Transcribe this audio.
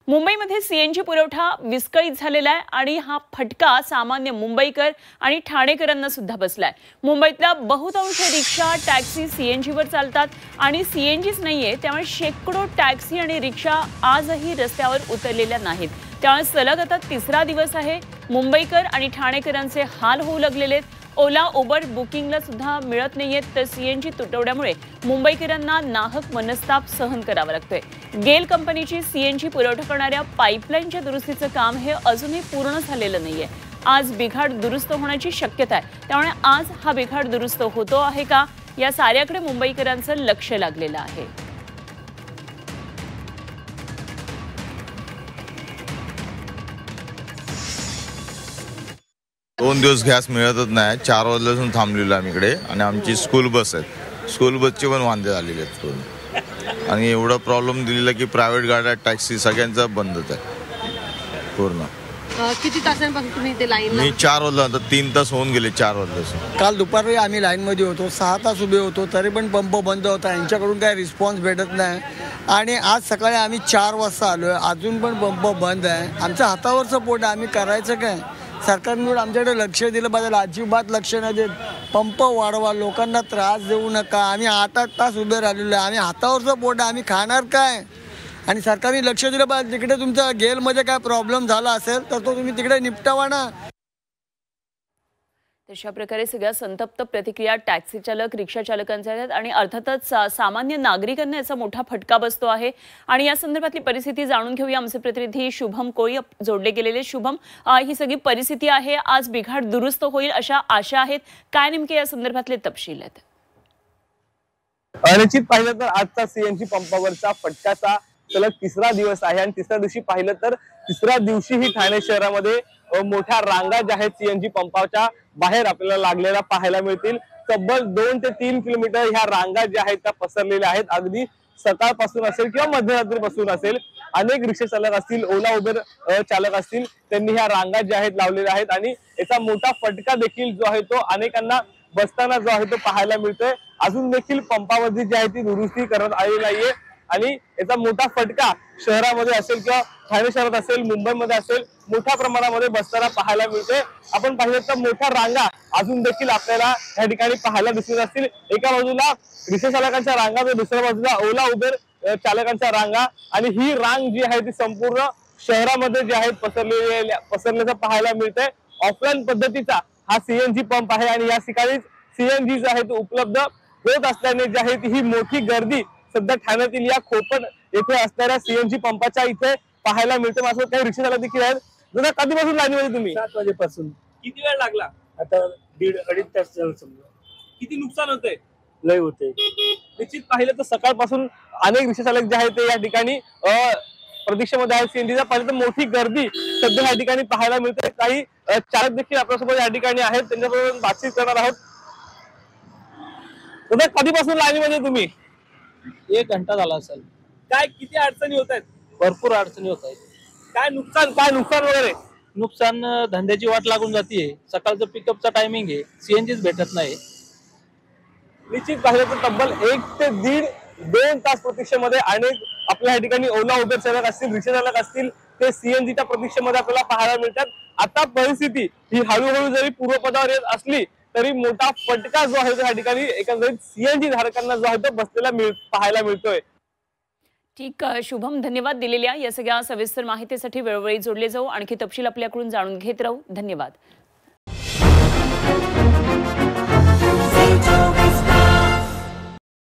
मुंबईमध्ये सीएनजी पुरवठा विस्कळीत झालेला आहे आणि हा फटका सामान्य मुंबईकर आणि ठाणेकरांना सुद्धा बसलाय। मुंबईतल्या बहुतांश रिक्षा टॅक्सी सीएनजीवर चालतात आणि सीएनजीच नाहीये, त्यामुळे शेकडो टॅक्सी आणि रिक्षा आजही रस्त्यावर उतरलेल्या नाहीत। त्यामुळे सलग आता तिसरा दिवस आहे मुंबईकर आणि ठाणेकरांचे हाल होऊ लागलेले आहेत। ओला उबर बुकिंगला सुद्धा मिळत नाहीयेत, तर सीएनजी तुटवड्यामुळे मुंबईकरांना नाहक मनस्ताप सहन करावा लागतोय। गेल कंपनीची सीएनजी पुरवठा करणाऱ्या पाईपलाईनच्या दुरुस्तीचं काम हे अजूनही पूर्ण झालेलं नाहीये। आज बिघाड दुरुस्त होण्याची शक्यता आहे, त्यामुळे आज हा बिघाड दुरुस्त होतो आहे का, या साऱ्याकडे मुंबईकरांचं लक्ष लागलेलं आहे। दोन दिवस गॅस मिळतच नाही। 4 वाजल्यापासून थांबलेलो आम्ही इकडे आणि आमची स्कूल बस आहे, स्कूल बसचे पण वांदे झालेले आहेत आणि एवढा प्रॉब्लेम दिलेला की प्रायव्हेट गाड्या टॅक्सी सगळ्यांचा बंदच आहे पूर्ण। किती तासांपासून तुम्ही इथे लाईनला? मी 4 वाजता, आता 3 तास होऊन गेले 4 वाजल्यापासून। काल दुपारी आम्ही लाईनमध्ये होतो, 6 तास उभे होतो, तरी पण पंप बंद होता, यांच्याकडून काही रिस्पॉन्स भेटत नाही। आणि आज सकाळी आम्ही 4 वाजता आलो आहे, अजून पण पंप बंद आहे। आमच्या हातावरचं पोट आहे, आम्ही करायचं काय? सरकारने आमच्याकडे लक्ष दिलं पाहिजे, अजिबात लक्ष न देत पंप वाढवा, लोकांना त्रास देऊ नका। आम्ही 8-8 तास उभे राहिलेलो आहे, आम्ही हातावरचं पोट आहे, आम्ही खाणार काय? आणि सरकारने लक्ष दिलं पाहिजे, तिकडे तुमचा गेलमध्ये काय प्रॉब्लेम झाला असेल तर तो तुम्ही तिकडे निपटावा ना। तशा प्रकारे सगळ्या संतप्त प्रतिक्रिया टॅक्सी चालक, रिक्षा चालकांच्या आहेत आणि अर्थातच सामान्य नागरिकांना याचा मोठा फटका बसतो आहे। आणि या संदर्भातली परिस्थिती जाणून घेऊया, आमचे प्रतिनिधी शुभम कोळी जोडले गेलेले। शुभम, ही सगळी परिस्थिती आहे, आज बिघाड दुरुस्त होईल अशा आशा आहेत, काय नेमके या संदर्भातले तपशील आहेत? निश्चित पाहिलं तर आजचा सीएनजी पंपावरचा फटकाचा सलग तिसरा दिवस आहे आणि तिसऱ्या दिवशी पाहिलं तर तिसऱ्या दिवशीही ठाणे शहरामध्ये मोठ्या रांगा ज्या आहेत सीएनजी पंपाच्या बाहेर आपल्याला लागलेल्या पाहायला मिळतील। तब्बल 2 ते 3 किलोमीटर ह्या रांगा ज्या आहेत त्या पसरलेल्या आहेत। अगदी सकाळपासून असेल किंवा मध्यरात्रीपासून असेल, अनेक रिक्षा चालक असतील, ओला उबेर चालक असतील, त्यांनी ह्या रांगा ज्या आहेत लावलेल्या आहेत आणि याचा मोठा फटका देखील जो आहे तो अनेकांना बसताना जो आहे तो पाहायला मिळतोय। अजून देखील पंपावरती जी आहे ती दुरुस्ती करण्यात आलेली नाहीये आणि याचा मोठा फटका शहरामध्ये असेल किंवा ठाणे शहरात असेल, मुंबईमध्ये असेल, मोठ्या प्रमाणामध्ये बसताना पाहायला मिळते। आपण पाहिलं तर मोठ्या रांगा अजून देखील आपल्याला या ठिकाणी पाहायला दिसत असतील। एका बाजूला रिक्षा चालकांच्या रांगा तर दुसऱ्या बाजूला ओला उबेर चालकांच्या रांगा, आणि ही रांग जी आहे ती संपूर्ण शहरामध्ये जे आहे पसरल्याचं पाहायला मिळतंय। ऑफलाईन पद्धतीचा हा सीएनजी पंप आहे आणि या ठिकाणी सीएनजी जो आहे तो उपलब्ध होत असल्याने जी आहे ही मोठी गर्दी सध्या ठाण्यातील या खोपट येथे असणाऱ्या सीएनजी पंपाच्या इथे पाहायला मिळते। माझ्यासोबत काही रिक्षा चालक देखील आहेत। दादा, कधीपासून लाईनमध्ये तुम्ही? 7 वाजेपासून। किती वेळ लागला? आता 1.5-2.5 तास झालं समजा। किती नुकसान होतंय? लय होते। निश्चित पाहिलं तर सकाळपासून अनेक रिक्षा चालक जे आहेत ते या ठिकाणी प्रतीक्षेमध्ये आहेत सीएनजीचा। पाहिलं तर मोठी गर्दी सध्या या ठिकाणी पाहायला मिळते। काही चालक देखील आपल्यासोबत या ठिकाणी आहेत, त्यांच्याबरोबर बातचीत करणार आहोत। दादा, कधीपासून लाईनमध्ये तुम्ही? 1 घंटा झाला असेल। काय किती अडचणी होत आहेत? भरपूर अडचणी होत आहेत। काय नुकसान वगैरे? नुकसान, धंद्याची वाट लागून जाते, सकाळचं पिकअपचा टायमिंग आहे, सीएनजीच भेटत नाही। निश्चित पाहिलं तर तब्बल 1 ते 1.5-2 तास प्रतीक्षेमध्ये अनेक आपल्या या ठिकाणी ओला उबेर चालक असतील, रिक्षा चालक असतील, ते सीएनजीच्या प्रतीक्षेमध्ये आपल्याला पाहायला मिळतात। आता परिस्थिती ही हळूहळू जरी पूर्वपदावर येत असली तरी मोठा फटका जो आहे तो या ठिकाणी एकंदरीत सीएनजी धारकांना जो आहे तो बसलेला पाहायला मिळतोय। ठीक, शुभम, धन्यवाद दिलेल्या या सगळ्या सविस्तर माहितीसाठी। वेळोवेळी जोडले जाऊ, आणखी तपशील आपल्याकडून जाणून घेत राहू। धन्यवाद।